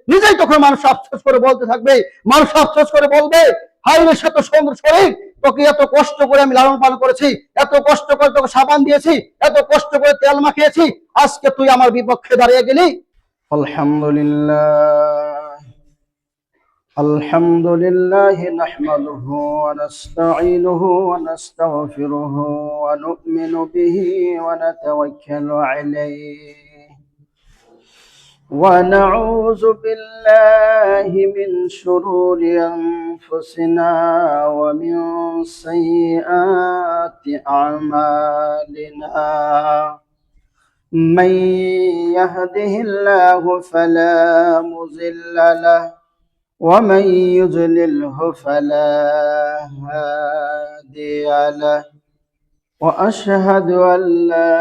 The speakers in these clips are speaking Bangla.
নিজেই তখন মানুষ আফসোস করে বলতে থাকবে, মানুষ আফসোস করে বলবে, হায় রে সে তো সুন্দর শরীর, তোকে এত কষ্ট করে আমি লালন পালন করেছি, এত কষ্ট করে তোকে সাবান দিয়েছি, এত কষ্ট করে তেল মাখিয়েছি, আজকে তুই আমার বিপক্ষে দাঁড়িয়ে গেলি। আলহামদুলিল্লাহ আলহামদুলিল্লাহ নাহমাদুহু ওয়া নাস্তাঈনুহু ওয়া নাস্তাগফিরুহু ওয়া নু'মিনু বিহি ওয়া নাতাওয়াক্কালু আলাইহি ونعوذ بالله من شرور أنفسنا ومن سيئات أعمالنا من يهده الله فلا مضل له ومن يضلله فلا هادي له وأشهد أن لا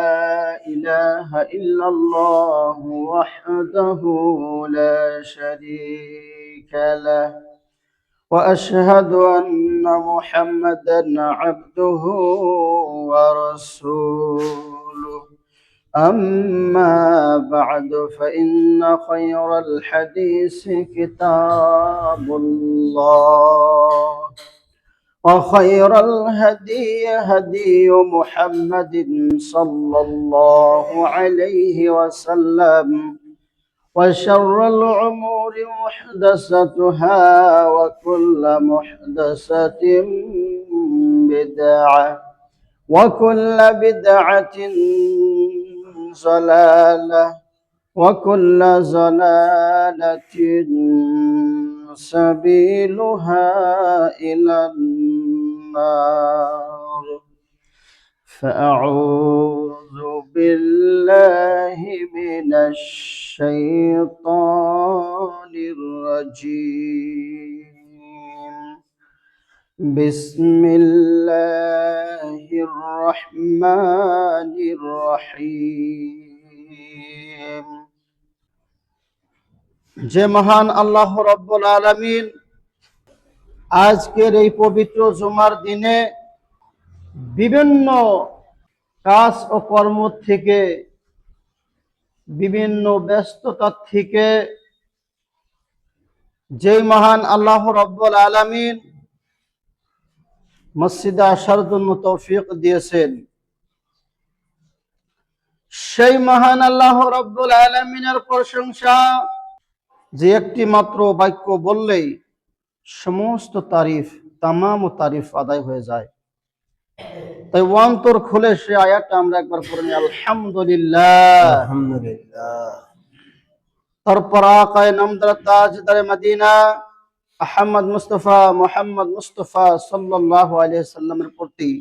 إله إلا الله وحده لا شريك له وأشهد أن محمدا عبده ورسوله أما بعد فإن خير الحديث كتاب الله وخير الهدي هدي محمد صلى الله عليه وسلم وشر الأمور محدثاتها وكل محدثة بدعة وكل بدعة ضلالة وكل ضلالة سبيلها إلى النار فأعوذ بالله من الشيطان الرجيم بسم الله الرحمن الرحيم যে মহান আল্লাহ রাব্বুল আলামিন আজকের এই পবিত্র জুমার দিনে বিভিন্ন কাজ ও কর্ম থেকে, বিভিন্ন ব্যস্ততা থেকে যে মহান আল্লাহ রাব্বুল আলামিন মসজিদে আসার জন্য তৌফিক দিয়েছেন, সেই মহান আল্লাহ রাব্বুল আলামিনের প্রশংসা যে একটি মাত্র বাক্য বললেই সমস্ত তারিফ, তামাম তারিফ আদায় হয়ে যায়। তাই অন্তর খুলে সে আয়াতটা আমরা একবার পড়ে নিই, আলহামদুলিল্লাহ। আলহামদুলিল্লাহ। তারপর আকায়ে নামদার তাজদারে মদিনা আহমদ মুস্তাফা মুহাম্মদ মুস্তাফা সাল্লাল্লাহু আলাইহি সাল্লামের প্রতি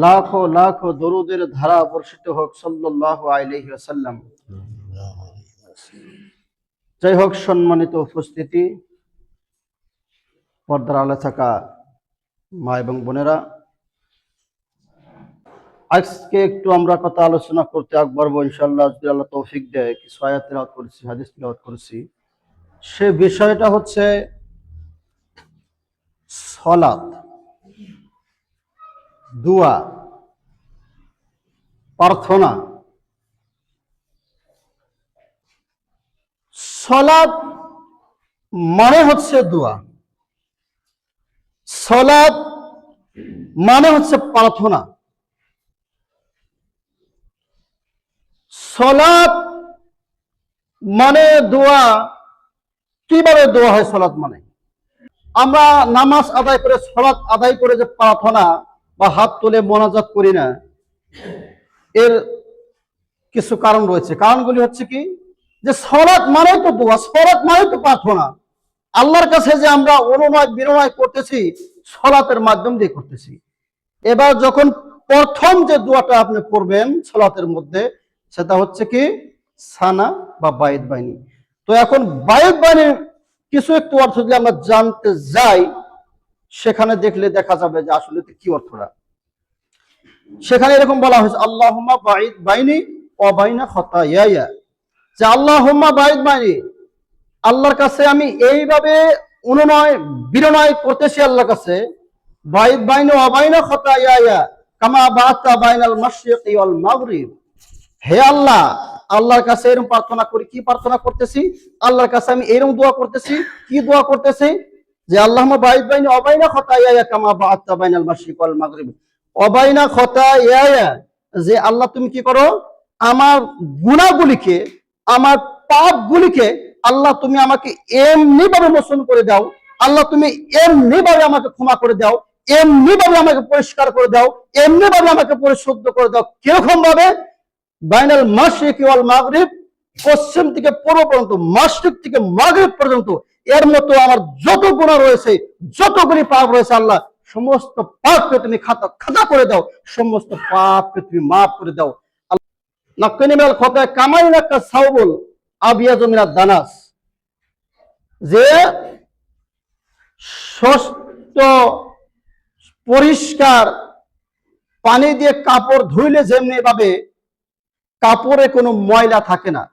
লাখো লাখো দরুদের ধারা বর্ষিত হোক সাল্লাল্লাহু আলাইহি ওয়াসাল্লাম। যাই হোক, সম্মানিত উপস্থিতি, পর্দার আড়ালে থাকা মা এবং বোনেরা, আজকে একটু আমরা কথা আলোচনা করতে পারবো ইনশাআল্লাহ, যদি আল্লাহ তৌফিক দেয়। কিছু আয়াত তিলাওয়াত করেছি, হাদিস তিলাওয়াত করেছি। সে বিষয়টা হচ্ছে সালাত, দোয়া, প্রার্থনা। সালাত মানে হচ্ছে দোয়া, সালাত মানে হচ্ছে প্রার্থনা। সালাত মানে দোয়া। কিভাবে দোয়া হয় সালাত মানে? আমরা নামাজ আদায় করে, সালাত আদায় করে যে প্রার্থনা বা হাত তুলে মোনাজাত করি না, এর কিছু কারণ রয়েছে। কারণগুলি হচ্ছে কি, যে সালাত মানে তো দোয়া, সালাত মানে তো প্রার্থনা। আল্লাহর কাছে যে আমরা অনুনয় বিনয় করতেছি, সালাতের মাধ্যম দিয়ে করতেছি। এবার যখন প্রথম যে দোয়াটা আপনি করবেন সালাতের মধ্যে, সেটা হচ্ছে কি সানা বা বায়েত বাণী। তো এখন বায়েত বাণীর কিছু একটু অর্থ যদি আমরা জানতে যাই, সেখানে দেখলে দেখা যাবে যে আসলে কি অর্থটা। সেখানে এরকম বলা হয়েছে, আল্লাহুম্মা বাঈদ বাইনি ওয়া বাইনা খাতায়ায়া, যে আল্লাহুম্মা বাঈদ বাইনি, আল্লাহর কাছে আমি এইভাবে অনুনয় বিনয় করতেছি আল্লাহর কাছে, বাঈদ বাইনি ওয়া বাইনা খাতায়ায়া কামা বা'তা বাইনাল মাশরিকি ওয়াল মাগরিব। হে আল্লাহ, আল্লাহর কাছে এরকম প্রার্থনা করি, কি প্রার্থনা করতেছি? আল্লাহর কাছে আমি এরকম দোয়া করতেছি, কি দোয়া করতেছি? যে আল্লাহুম্মা বাঈদ বাইনি ওয়া বাইনা খাতায়ায়া কামা বা'আদতা বাইনাল মাশরিক ওয়াল মাগরিব ওয়া বাইনা খাতায়ায়া, যে আল্লাহ তুমি কি করো, আমার গুনাহগুলিকে, আমার পাপগুলিকে আল্লাহ তুমি আমাকে এমনি ভাবে মোচন করে দাও, আল্লাহ তুমি এমনি ভাবে আমাকে ক্ষমা করে দাও, এমনি ভাবে আমাকে পরিষ্কার করে দাও, এমনি ভাবে আমাকে পরিশুদ্ধ করে দাও। কিরকম ভাবে? বাইনাল মাশরিক ওয়াল মাগরিব, পশ্চিম থেকে পূর্ব পর্যন্ত, মাশরিক থেকে মাগরিব পর্যন্ত এর মতো আমার যত গুনাহ রয়েছে, যতগুলি পাপ রয়েছে, আল্লাহ সমস্ত পাপকে তুমি খাতা করে দাও, সমস্ত পাপকে তুমি মাফ করে দাও। নাক্কিনি মিনাল খাতায়া কামা ইয়ানাক্কা সাওবুল আবিয়াযু মিনাদ দানাস, যে স্বচ্ছ পরিষ্কার পানি দিয়ে কাপড় ধুইলে যেমনি ভাবে কাপড়ে কোনো ময়লা থাকে না,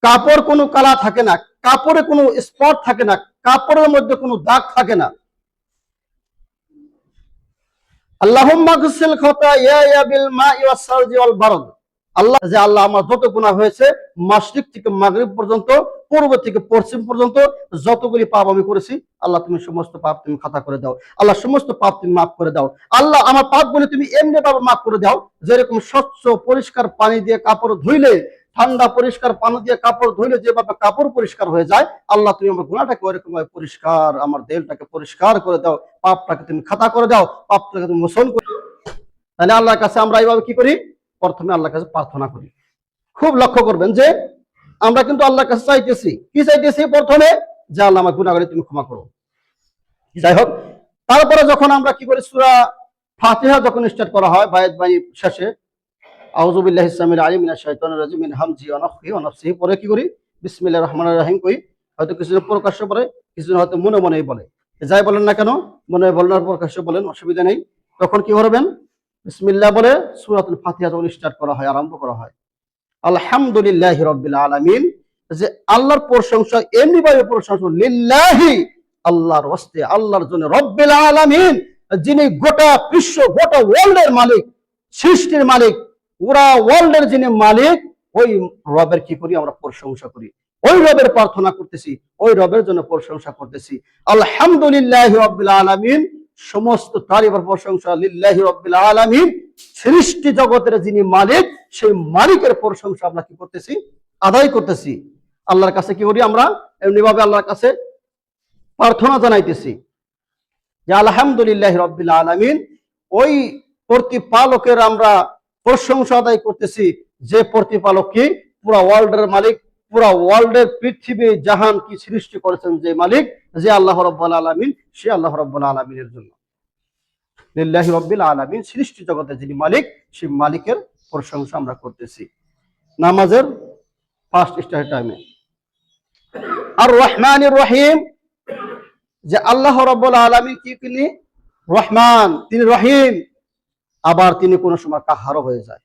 কাপড় কোনো কালা থাকে না, কাপড়ে কোনো স্পট থাকে না, কাপড়ের মধ্যে কোনো দাগ থাকে না। আল্লাহুম্মা গসিল খাতায়ায়া বিল মাই ওয়াস সালজি ওয়াল বারদ, আল্লাহ যে আল্লাহ আমার যত গুনাহ হয়েছে মাশরিক থেকে মাগরিব পর্যন্ত, পূর্ব থেকে পশ্চিম পর্যন্ত যতগুলি পাপ আমি করেছি, আল্লাহ তুমি সমস্ত পাপ তুমি খাতা করে দাও, আল্লাহ সমস্ত পাপ তুমি মাফ করে দাও। আল্লাহ আমার পাপগুলি তুমি এমনি ভাবে মাফ করে দাও যেরকম স্বচ্ছ পরিষ্কার পানি দিয়ে কাপড় ধুইলে, ঠান্ডা পরিষ্কার পানি দিয়ে কাপড় ধুইলে যেভাবে কাপড় পরিষ্কার হয়ে যায়, আল্লাহ তুমি আমার গুনাহটাকে ওইরকম ভাবে পরিষ্কার, আমার দেহটাকে পরিষ্কার করে দাও, পাপটাকে তুমি খাতা করে দাও, পাপটাকে তুমি মোচন করে দাও। তাহলে আল্লাহর কাছে আমরা এইভাবে কি করি? প্রথমে আল্লাহর কাছে প্রার্থনা করি। খুব লক্ষ্য করবেন যে আমরা কিন্তু আল্লাহর কাছে চাইতেছি, কি চাইতেছি? প্রথমে যে আল্লাহ আমার গুনাহগুলি তুমি ক্ষমা করো। যাই হোক, তারপরে যখন আমরা কি করি, সূরা ফাতিহা যখন স্টার্ট করা হয়, বায়াত বাণী শেষে আউযু বিল্লাহিস সামিল আলিম মিনাশ শাইতানির রাজিম মিন হামজি ওয়া নাফখিহি ওয়া নাফসিহি পরে কি করি? বিসমিল্লাহির রহমানির রহিম কই। হয়তো কিছু প্রকাশ্য পড়ে, কিছু হয়তো মনে মনেই বলে। যাই বলেন না কেন, মনে বলেন আর প্রকাশ্য বলেন, অসুবিধা নেই। তখন কি করবেন? বিসমিল্লাহ বলে সূরাতুল ফাতিহা যখন স্টার্ট করা হয়, আরম্ভ করা হয়, আলহামদুলিল্লাহি রাব্বিল আলামিন, যে আল্লাহর প্রশংসা এমনিভাবে প্রশংসা লিল্লাহি, আল্লাহর ওয়াস্তে, আল্লাহর জন্য, রব্বিল আলামিন, যিনি গোটা বিশ্ব, গোটা ওয়ার্ল্ডের মালিক, সৃষ্টির মালিক, পুরা ওয়ার্ল্ডের যিনি মালিক, ওই রবের কি করি? আমরা প্রশংসা করি, ওই রবের প্রার্থনা করতেছি, ওই রবের জন্য প্রশংসা করতেছি। আলহামদুলিল্লাহি রাব্বিল আলামিন, সমস্ত তারিফ আর প্রশংসা লিল্লাহি রাব্বিল আলামিন, সৃষ্টি জগতের যিনি মালিক, সেই মালিকের প্রশংসা আমরা কি করতেছি? আদায় করতেছি। আল্লাহর কাছে কি করি? আমরা এমনিভাবে আল্লাহর কাছে প্রার্থনা জানাইতেছি যে আলহামদুলিল্লাহি রাব্বিল আলামিন, ওই প্রতিপালকের আমরা প্রশংসা আদায় করতেছি, যে প্রতিপালক কি? পুরা ওয়ার্ল্ডের মালিক, পুরা ওয়ার্ল্ডের পৃথিবী জাহান কি সৃষ্টি করেছেন যে মালিক, যে আল্লাহ রাব্বুল আলামিন, সে আল্লাহ রাব্বুল আলামিনের জন্য, লিল্লাহি রাব্বিল আলামিন, সৃষ্টি জগতের যিনি মালিক, সেই মালিকের প্রশংসা আমরা করতেছি নামাজের ফার্স্ট স্টার্ট টাইমে। আর রহমানির রহিম, যে আল্লাহ রাব্বুল আলামিন কি? তিনি রহমান, তিনি রহিম, আবার তিনি কোন সময় কাহারও হয়ে যায়।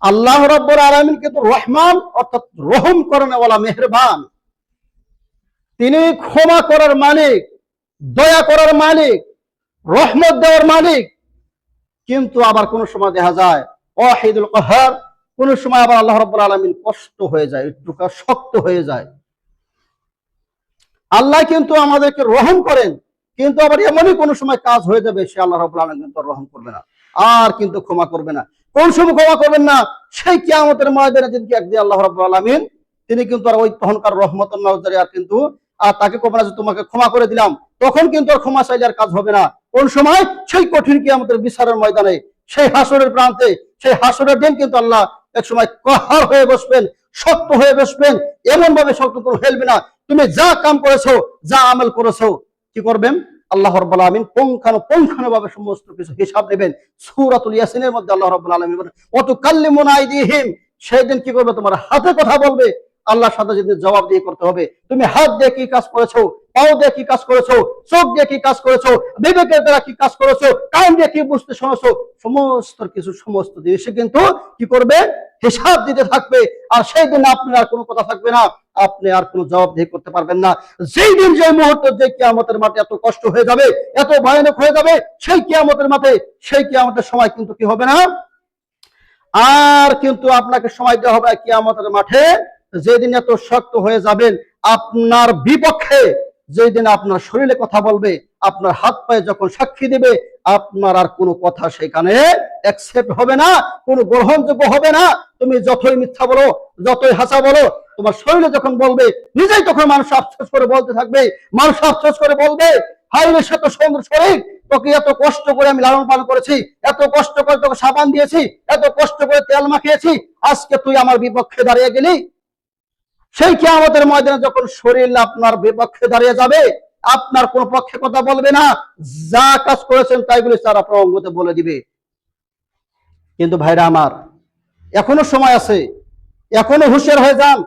আল্লাহ রাব্বুল আলামিন কিন্তু রহমান, অর্থাৎ রহম করেনওয়ালা, মেহেরবান, তিনি ক্ষমা করার মালিক, দয়া করার মালিক, রহমত দেওয়ার মালিক। কিন্তু আবার কোন সময় দেখা যায় ওয়াহিদুল কাহার, কোন সময় আবার আল্লাহ রাব্বুল আলামিন কষ্ট হয়ে যায়, একটু শক্ত হয়ে যায়। আল্লাহ কিন্তু আমাদেরকে রহম করেন, কিন্তু আবার এমনই কোন সময় কাজ হয়ে যাবে, সে আল্লাহ রাব্বুল আলামিন কিন্তু রহম করবে না, আর কিন্তু ক্ষমা করবে না। কোন সময় ক্ষমা করবেন না? সেই কিয়ামতের ময়দানে যেদিন একদিন আল্লাহ রাব্বুল আলামিন তিনি কিন্তু আর ওই তখনকার রহমতের নজরে আর কিন্তু আর তাকে কবে না যে তোমাকে ক্ষমা করে দিলাম, তখন কিন্তু আর ক্ষমা চাইলে আর কাজ হবে না। কোন সময়? সেই কঠিন কিয়ামতের বিচারের ময়দানে, সেই হাসরের প্রান্তে, সেই হাসরের দিন কিন্তু আল্লাহ এক সময় কাহার হয়ে বসবেন, শক্ত হয়ে বসবেন, এমন ভাবে শক্ত করে ফেলবে না, তুমি যা কাম করেছো, যা আমল করেছো, কি করবেন? আল্লাহ রাব্বুল আলামিন পুঙ্খানুপুঙ্খানুভাবে সমস্ত কিছু হিসাব নেবেন। সূরাতুল ইয়াসিনের মধ্যে আল্লাহ রাব্বুল আলামিন বলেন ওয়াতুকাল্লিমুনা আইদিহিম, সেই দিন কি করবে? তোমার হাতে কথা বলবে, আল্লাহর সাথে যেদিন জবাব দিয়ে করতে হবে, তুমি হাত দিয়ে কি কাজ করেছো, পাও দিয়ে কি কাজ করেছো, চোখ দিয়ে কি কাজ করেছো, বিবেকের দ্বারা কি কাজ করেছো, কান দিয়ে কি বুঝতে শুনেছো, সমস্ত কিছু, সমস্ত জিনিসে কিন্তু কি করবে? হিসাব দিতে থাকবে। আর সেই দিন আপনার আর কোনো কথা থাকবে না, আপনি আর কোনো জবাবদিহি করতে পারবেন না। যেই দিন, যে মুহূর্তে, যে কিয়ামতের মাঠে এত কষ্ট হয়ে যাবে, এত ভয়ানক হয়ে যাবে, সেই কিয়ামতের মাঠে, সেই কিয়ামতের সময় কিন্তু কি হবে না? আর কিন্তু আপনাকে সময় দেওয়া হবে কিয়ামতের মাঠে, যেদিন এত শক্ত হয়ে যাবেন আপনার বিপক্ষে, যেদিন আপনার শরীরে কথা বলবে, আপনার হাত পায়ে যখন সাক্ষী দিবে, আপনার আর কোনো কথা সেখানে অ্যাকসেপ্ট হবে না, কোনো গ্রহণযোগ্য হবে না। তুমি যতই মিথ্যা বলো, যতই হাসা বলো, তোমার শরীরে যখন বলবে, নিজেই তখন মানুষ আফসোস করে বলতে থাকবে, মানুষ আফসোস করে বলবে, হায় রে সে তো সুন্দর শরীর, তোকে এত কষ্ট করে আমি লালন পালন করেছি, এত কষ্ট করে তোকে সাবান দিয়েছি, এত কষ্ট করে তেল মাখিয়েছি, আজকে তুই আমার বিপক্ষে দাঁড়িয়ে গেলি। সেই কিয়ামতের ময়দানে যখন শরীর আপনার বিপক্ষে দাঁড়িয়ে যাবে, আপনার কোন পক্ষে কথা বলবে না, যা কাজ করেছেন তাইগুলি তার আপনার অঙ্গতে বলে দিবে। কিন্তু ভাইরা আমার, এখনো সময় আছে, এখনো হুঁশিয়ার হয়ে যান।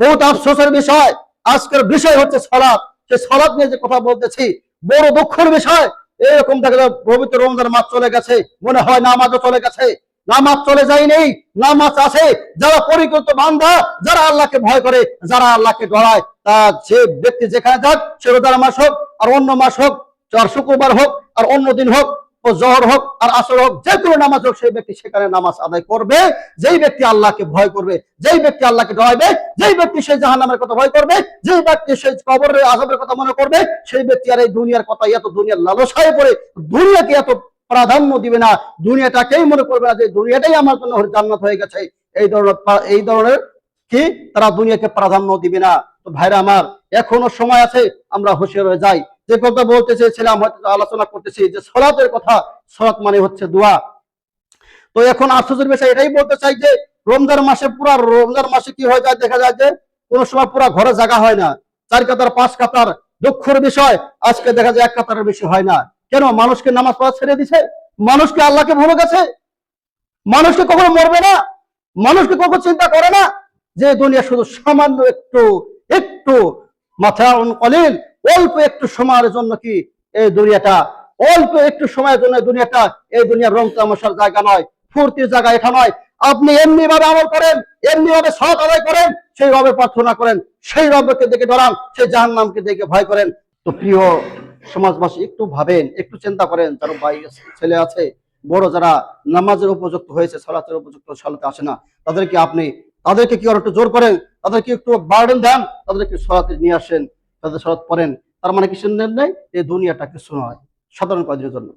বহুত আফসোসের বিষয়, আজকের বিষয় হচ্ছে সালাত। সেই সালাত নিয়ে যে কথা বলতেছি, বড় দুঃখের বিষয়। এরকম দেখা যায় পবিত্র রমজান মাস চলে গেছে, মনে হয় নামাজও চলে গেছে। নামাজ চলে যায়নি, নামাজ আছে। যারা পরিকল্পিত বান্দা, যারা আল্লাহকে ভয় করে, যারা আল্লাহকে ডরায়, তা যে ব্যক্তি যেখানে যাক, সে রোজার মাস হোক আর অন্য মাস হোক, আর শুক্রবার হোক আর অন্য দিন হোক, ও জোহর হোক আর আসর হোক, যে কোনো নামাজ হোক, সেই ব্যক্তি সেখানে নামাজ আদায় করবে। যেই ব্যক্তি আল্লাহকে ভয় করবে, যেই ব্যক্তি আল্লাহকে ডরাইবে, যেই ব্যক্তি সেই জাহান্নামের কথা ভয় করবে, যেই ব্যক্তি সেই কবরের আযাবের কথা মনে করবে, সেই ব্যক্তি আর এই দুনিয়ার কথা, এত দুনিয়ার লালসায় পড়ে দুনিয়াকে এত প্রাধান্য দিবে না, দুনিয়াটাকেই মনে করবে না যে দুনিয়াটাই আমার জন্য জান্নাত হয়ে গেছে। এই ধরনের কি তারা দুনিয়াকে প্রাধান্য দিবে না। তো ভাইরা আমার, এখনো সময় আছে, আমরা হুঁশিয়ার হয়ে যাই। যে কথা বলতে চেয়েছিলাম, হয়তো আলোচনা করতেছি যে সালাতের কথা। সালাত মানে হচ্ছে দোয়া। তো এখন আশ্চর্যের বিষয় এটাই বলতে চাই যে রমজান মাসে, পুরা রমজান মাসে কি হয়ে যায়, দেখা যায় যে কোন সময় পুরা ঘরে জায়গা হয় না, 4 কাতার 5 কাতার। দুঃখের বিষয়, আজকে দেখা যায় 1 কাতারের বেশি হয় না। কেন? মানুষকে নামাজ পড়া ছেড়ে দিছে, মানুষকে আল্লাহকে ভুলে গেছে, মানুষকে কখনো মরবে না, মানুষকে কখনো চিন্তা করে না যে দুনিয়া শুধু সামান্য একটু একটু মাথাউন কলিল, অল্প একটু সময়ের জন্য কি এই দুনিয়াটা, অল্প একটু সময়ের জন্য দুনিয়াটা, এই দুনিয়ার রং তামাশার জায়গা নয়, ফুর্তির জায়গা এটা নয়। আপনি এমনি ভাবে আমল করেন, এমনি ভাবে সালাত আদায় করেন, সেই রবে প্রার্থনা করেন, সেই রবকে দেখে ডরান, সেই জাহান্নামকে দেখে ভয় করেন। তো প্রিয় সমাজবাসী, একটু ভাবেন, একটু চিন্তা করেন, যারা ভাই ছেলে আছে, বড় যারা নামাজের উপযুক্ত হয়েছে, সালাতের উপযুক্ত সালাতে আসে না, তাদেরকে কি আর একটু জোর করেন, তাদেরকে একটু বার্ডেন দেন, তাদেরকে সালাতে নিয়ে আসেন, তাদের সালাত পড়েন। তার মানে কি শুনলেন নাই, এই দুনিয়াটা কিছু নয়, সাধারণ কয়েকদিনের জন্য।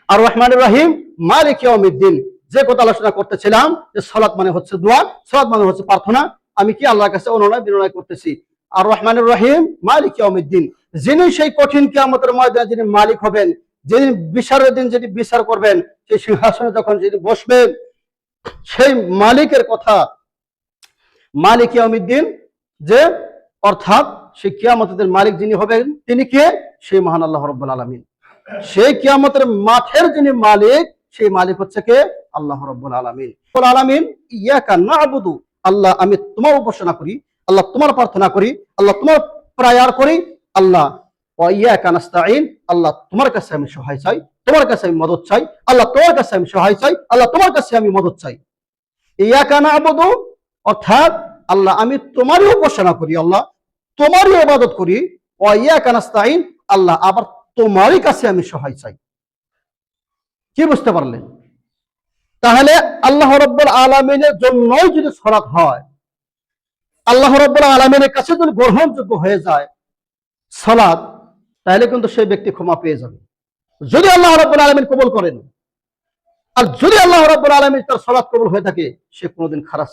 আর রহমানুর রহিম মালিক ইয়াউমিদ্দিন, যে কথা আলোচনা করতেছিলাম যে সালাত মানে হচ্ছে দোয়া, সালাত মানে হচ্ছে প্রার্থনা। আমি কি আল্লাহর কাছে অনুনয় বিনয় করতেছি। আর রহমানুর রহিম মালিক ইয়াউমিদ্দিন, যিনি সেই কঠিন কিয়ামতের ময়দানে যিনি মালিক হবেন, যেদিন বিচারের দিন যিনি বিচার করবেন, সেই সিংহাসনে যখন যিনি বসবেন, সেই মালিকের কথা, মালিক ইয়াউমিদ্দিন, যে অর্থাৎ সেই কিয়ামতের মালিক যিনি হবেন, তিনি কে? সেই মহান আল্লাহ রাব্বুল আলামিন। সেই কিয়ামতের মাঠের যিনি মালিক, সেই মালিক হচ্ছে কে? আল্লাহ রাব্বুল আলামিন। রাব্বুল আলামিন, ইয়াকা না'বুদু, আল্লাহ আমি তোমার উপাসনা করি, আল্লাহ তোমার প্রার্থনা করি, আল্লাহ তোমার প্রেয়ার করি, আল্লাহ ওয়া ইয়াকা নাস্তাঈন, আল্লাহ তোমার কাছে আমি সহায় চাই, তোমার কাছে আমি মদদ চাই, আল্লাহ তোমার কাছে আমি সহায় চাই, আল্লাহ তোমার কাছে আমি মদদ চাই। ইয়াকা না'বুদু অর্থাৎ আল্লাহ আমি তোমারই উপাসনা করি, আল্লাহ তোমারই ইবাদত করি, ওয়া ইয়াকা নাস্তাঈন, আল্লাহ আবার তোমারই কাছে আমি সহায় চাই। কি বুঝতে পারলেন? তাহলে আল্লাহ রাব্বুল আলামিনের জন্যই যদি সালাত হয়, আল্লাহ রাব্বুল আলামিনের কাছে যদি গ্রহণযোগ্য হয়ে যায় সালাত, তাহলে কিন্তু সেই ব্যক্তি ক্ষমা পেয়ে যাবে, যদি আল্লাহ রাব্বুল আলামিন কবুল করেন। আর যদি আল্লাহ রাব্বুল আলামিন তার সালাত কবুল হয়ে থাকে, সে কোনোদিন খারাপ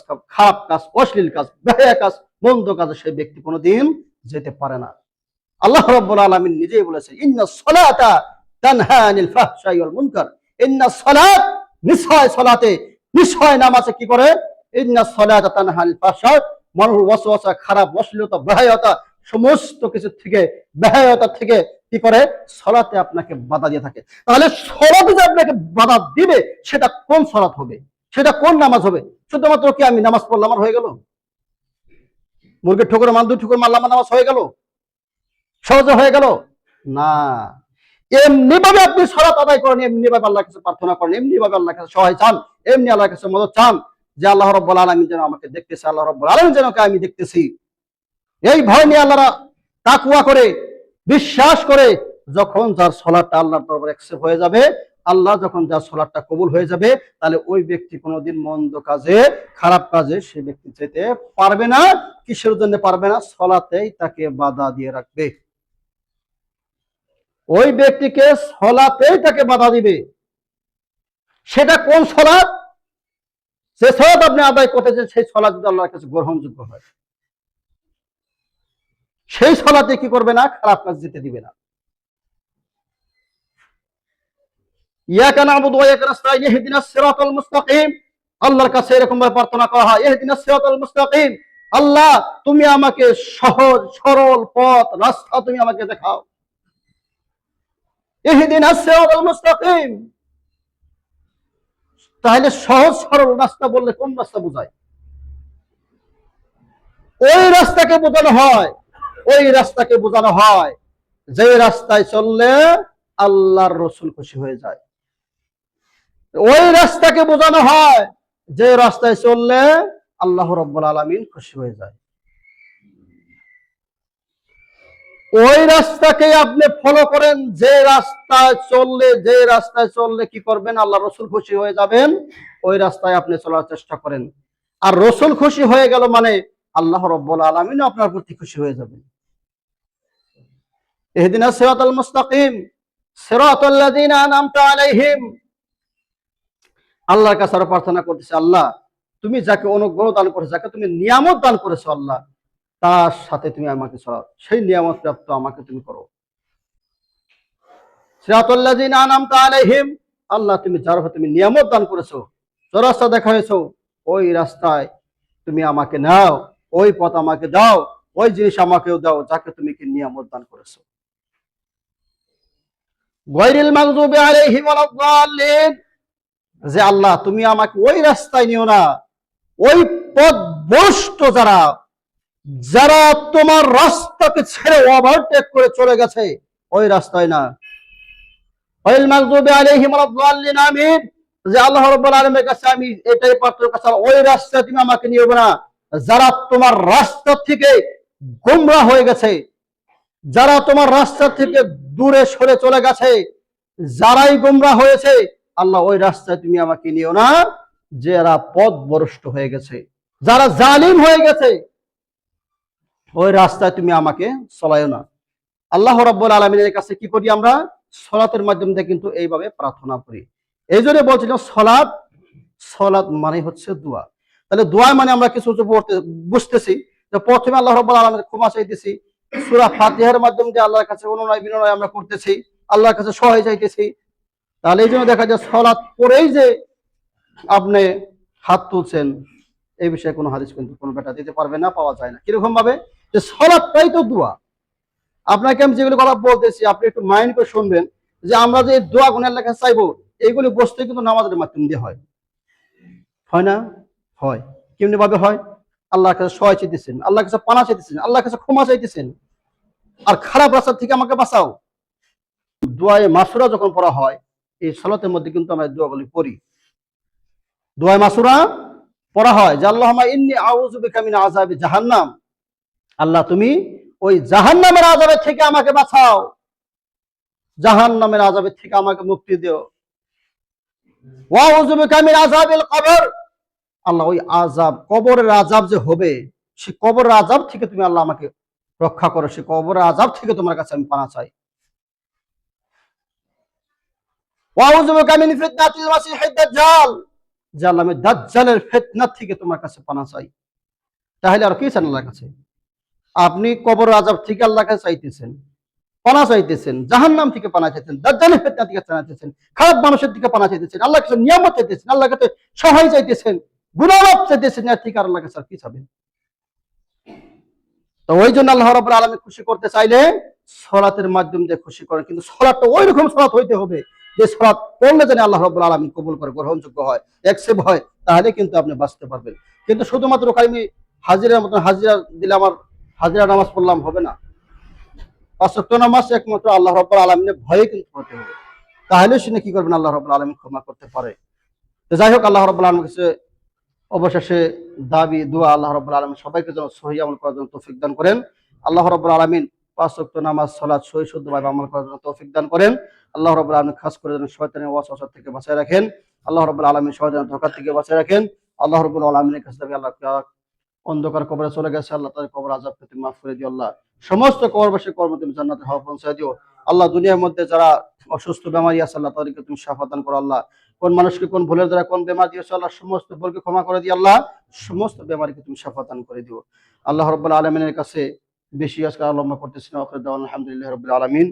কাজ, অশ্লীল কাজ, বেহায়া কাজ, মন্দ কাজে সেই ব্যক্তি কোনোদিন যেতে পারে না। আল্লাহ রাব্বুল আলামিন নিজেই বলেছেন, ইন্নাস সালাতা তানহা আনিল ফাহশাই ওয়াল মুনকার, ইন্নাস সালাত, নিশ্চয় সালাতে, নিশ্চয় নামাজে কি করে? ইন্নাস সালাতা তানহা আনিল ফাহশাই, মানুষের ওয়াসওয়াসা, খারাপ, অশ্লীলতা, বেহায়াতা, সমস্ত কিছু থেকে, বেহায়াতা থেকে কি করে? সালাতে আপনাকে বাধা দিয়ে থাকে। তাহলে সালাতে যে আপনাকে বাধা দিবে, সেটা কোন সালাত হবে, সেটা কোন নামাজ হবে? শুধুমাত্র কি আমি নামাজ পড়লাম আর হয়ে গেল? মুরগির ঠুকুর মান 2 ঠুকুর মারলাম, নামাজ হয়ে গেল, সহজে হয়ে গেল না। এমনি ভাবে আপনি সালাত আদায় করেন, এমনি ভাবে আল্লাহর কাছে প্রার্থনা করেন, এমনি ভাবে আল্লাহর কাছে সহায় চান, এমনি আল্লাহর কাছে মদদ চান, যে আল্লাহ রাব্বুল আলামিন যেন আমাকে দেখতেছে, আল্লাহ রাব্বুল আলামিন যেন আমি দেখতেছি। এই ভয় নিয়ে আল্লাহরা তাকওয়া করে, বিশ্বাস করে, যখন যার সালাতটা আল্লাহর দরবারে অ্যাকসেপ্ট হয়ে যাবে, আল্লাহ যখন যার সালাতটা কবুল হয়ে যাবে, তাহলে ওই ব্যক্তি কোনোদিন মন্দ কাজে, খারাপ কাজে সে ব্যক্তি যেতে পারবে না। কিসের জন্য পারবে না? সালাতেই তাকে বাধা দিয়ে রাখবে। ওই ব্যক্তিকে সালাতেই তাকে বাধা দিবে। সেটা কোন সালাত? যে সালাত আপনি আদায় করতেছেন, সেই সালাত যদি আল্লাহর কাছে গ্রহণযোগ্য হয়, সেই সালাতে কি করবে না? খারাপ কাজ যেতে দিবে না। ইয়াকা নাবুদু ওয়া ইয়াকা নাস্তাইন ইহদিনাস সিরাতাল মুস্তাকিম, আল্লাহর কাছে এরকম ভাবে প্রার্থনা করা হয়, ইহদিনাস সিরাতাল মুস্তাকিম, আল্লাহ তুমি আমাকে সহজ সরল পথ রাস্তা তুমি আমাকে দেখাও। ইহদিনাস সিরাতাল মুস্তাকিম, তাহলে সহজ সরল রাস্তা বললে কোন রাস্তা বোঝায়? ওই রাস্তাকে বোঝানো হয়, ওই রাস্তাকে বোঝানো হয় যে রাস্তায় চললে আল্লাহর রসুল খুশি হয়ে যায়। ওই রাস্তাকে বোঝানো হয় যে রাস্তায় চললে আল্লাহ রাব্বুল আলামিন খুশি হয়ে যায়। ওই রাস্তাকে আপনি ফলো করেন, যে রাস্তায় চললে কি করবেন? আল্লাহ রসুল খুশি হয়ে যাবেন, ওই রাস্তায় আপনি চলার চেষ্টা করেন। আর রসুল খুশি হয়ে গেল মানে আল্লাহ রাব্বুল আলামিন আপনার প্রতি খুশি হয়ে যাবেন। ইহদিনাস সিরাতাল মুস্তাকিম সিরাতাল লাযিনা আনআমতা আলাইহিম, আল্লাহর কাছে আরো প্রার্থনা করতেছে, আল্লাহ তুমি যাকে অনুগ্রহ দান করেছো, যাকে তুমি নিয়ামত দান করেছো, আল্লাহ তার সাথে তুমি আমাকে চলাও, সেই নিয়ামত প্রাপ্ত আমাকে তুমি করো। সিরাতাল লাযিনা আনআমতা আলাইহিম, আল্লাহ তুমি যার উপর তুমি নিয়ামত দান করেছো, যে রাস্তা দেখাইছো, ওই রাস্তায় তুমি আমাকে নাও, ওই পথ আমাকে দাও, ওই জিনিস আমাকেও দাও যাকে তুমি কি নিয়ামত দান করেছো। গায়রিল মাগদুবি আলাইহিম ওয়ালাদ-দাল্লিন, যে আল্লাহ তুমি আমাকে ওই রাস্তায় নিও না, ওই পথ ভ্রষ্ট যারা, যারা তোমার রাস্তাকে ছেড়ে ওভারটেক করে চলে গেছে, ওই রাস্তায় না। গায়রিল মাগদুবি আলাইহিম ওয়ালাদ-দাল্লিন, আমিন, যে আল্লাহ রাব্বুল আলামিনের কাছে আমি এটাই প্রার্থনা করছি, ওই রাস্তায় তুমি আমাকে নিও না যারা তোমার রাস্তা থেকে গোমরা হয়ে গেছে, যারা তোমার রাস্তা থেকে দূরে সরে চলে গেছে, যারাই গোমরা হয়েছে, আল্লাহ ওই রাস্তায় তুমি আমাকে নিও না, যারা পথভ্রষ্ট হয়ে গেছে, যারা জালিম হয়ে গেছে, ওই রাস্তায় তুমি আমাকে চলাইও না। আল্লাহ রাব্বুল আলামিনের কাছে কি করি আমরা? সালাতের মাধ্যমে কিন্তু এইভাবে প্রার্থনা করি। এই জন্য বলছিলাম সালাত মানে হচ্ছে দোয়া। তাহলে দোয়া মানে আমরা কিছু বুঝতেছি যে প্রথমে আল্লাহ রাব্বুল আলামিনের ক্ষমা চাইতেছি, সূরা ফাতিহার মাধ্যমে যে আল্লাহর কাছে অনুনয় বিনয় আমরা করতেছি, আল্লাহর কাছে সহায় চাইতেছি। তাহলে এই জন্য দেখা যায় সালাত পড়েই যে আপনি হাত তুলছেন, এই বিষয়ে কোনো হাদিস কিন্তু কোনো বেটা দিতে পারবে না, পাওয়া যায় না। কিরকম ভাবে? যে সালাতটাই তো দোয়া। আপনাকে আমি যেগুলো কথা বলতেছি আপনি একটু মাইন্ড করে শুনবেন, যে আমরা যে দোয়া গুণের লেখা চাইবো, এইগুলি বসতে কিন্তু নামাজের মাধ্যম দিয়ে হয়, হয় না? হয়। কেমনি ভাবে হয়? আল্লাহর কাছে সহায় চাইতেছেন, আল্লাহর কাছে পানা চাইতেছেন, আল্লাহর কাছে ক্ষমা চাইতেছেন, আর খারাপ রাস্তা থেকে আমাকে বাঁচাও। দোয়ায়ে মাসুরা যখন পড়া হয়, এই সালাতের মধ্যে কিন্তু আমরা দোয়াগুলি পড়ি। দোয়ায়ে মাসুরা পড়া হয় যে আল্লাহুম্মা ইন্নী আউযু বিকা মিন আযাবি জাহান্নাম, আল্লাহ তুমি ওই জাহান্নামের আযাবের থেকে আমাকে বাঁচাও, জাহান্নামের আযাবের থেকে আমাকে মুক্তি দিও। ওয়া আউযু বিকা মিন আযাবিল কবর, আল্লাহ ওই আযাব, কবরের আযাব যে হবে, সেই কবরের আযাব থেকে তুমি আল্লাহ আমাকে রক্ষা করো, সেই কবরের আযাব থেকে তোমার কাছে আমি পানা চাই। ওয়া আউযু বিকা মিন ফিতনাতিল মাসিহিদ দাজ্জাল, যে আল্লাহ আমি দাজ্জালের ফিতনা থেকে তোমার কাছে পানা চাই। তাহলে আর কি চান আল্লাহর কাছে? আপনি কবর আযাব থেকে আল্লাহর কাছে চাইতেছেন, পানা চাইতেছেন, জাহান্নাম থেকে পানা চাইতেছেন, দাজ্জালের ফিতনা থেকে পানা চাইতেছেন, খারাপ মানুষের থেকে পানা চাইতেছেন, আল্লাহর কাছে নিয়ামত চাইতেছেন, আল্লাহর কাছে সহায় চাইতেছেন, গুনাহ মাফ চাইতেছেন, এর থেকে আর আল্লাহর কাছে আর কি চাবেন? তো ওই জন্য আল্লাহ রাব্বুল আলামিন খুশি করতে চাইলে সালাতের মাধ্যম দিয়ে খুশি করেন, কিন্তু সালাতটা ওই রকম সালাত হইতে হবে যে সালাত পড়লে যেন আল্লাহ রাব্বুল আলামিন কবুল করে, গ্রহণযোগ্য হয়, অ্যাকসেপ্ট হয়, তাহলে কিন্তু আপনি বাঁচতে পারবেন। কিন্তু শুধুমাত্র আমি হাজিরার মতন হাজিরা দিলে আমার হাজিরা নামাজ পড়লাম হবে না। ৫ ওয়াক্ত নামাজ একমাত্র আল্লাহ রাব্বুল আলামিনের ভয়ে কিন্তু পড়তে হবে, তাহলে শুনে কি করবেন? আল্লাহ রাব্বুল আলামিন ক্ষমা করতে পারে। তো যাই হোক, আল্লাহ রাব্বুল আলামিনের কাছে অবশেষে দাবি দোয়া, আল্লাহ রাব্বুল আলামিন সবাইকে যেন সহিহ আমল করার জন্য তৌফিক দান করেন। আল্লাহ রাব্বুল আলামিন 5 ওয়াক্ত নামাজ সালাত সহি শুদ্ধভাবে আমল করার জন্য তৌফিক দান করেন। আল্লাহ রাব্বুল আলামিন খাস করে যেন শয়তানের ওয়াসওয়াসা থেকে বাঁচায় রাখেন। আল্লাহ রাব্বুল আলামিন শয়তানের ধোঁকা থেকে বাঁচায় রাখেন। আল্লাহ রাব্বুল আলামিনের কাছে থেকে আল্লাহ অন্ধকার কবরে চলে গেছে, আল্লাহ তাদের কবর আযাব থেকে মাফ করে দিও আল্লাহ। সমস্ত কবরবাসীর কর্ম তুমি জান্নাতে হওয়া পৌঁছায় দিও আল্লাহ। দুনিয়ার মধ্যে যারা অসুস্থ বেমারি আছে আল্লাহ তাদেরকে তুমি শাফা দান করো আল্লাহ। কোন মানুষকে কোন ভুলের দ্বারা কোন বেমার দিয়েছো আল্লাহ, সমস্ত ভুলকে ক্ষমা করে দিও আল্লাহ। সমস্ত বেমারিকে তুমি শাফা দান করে দিও আল্লাহ। রাব্বুল আলামিনের কাছে বেশি আজকে আলম্বা করতেছি না, আলহামদুলিল্লাহ রাব্বিল আলামিন।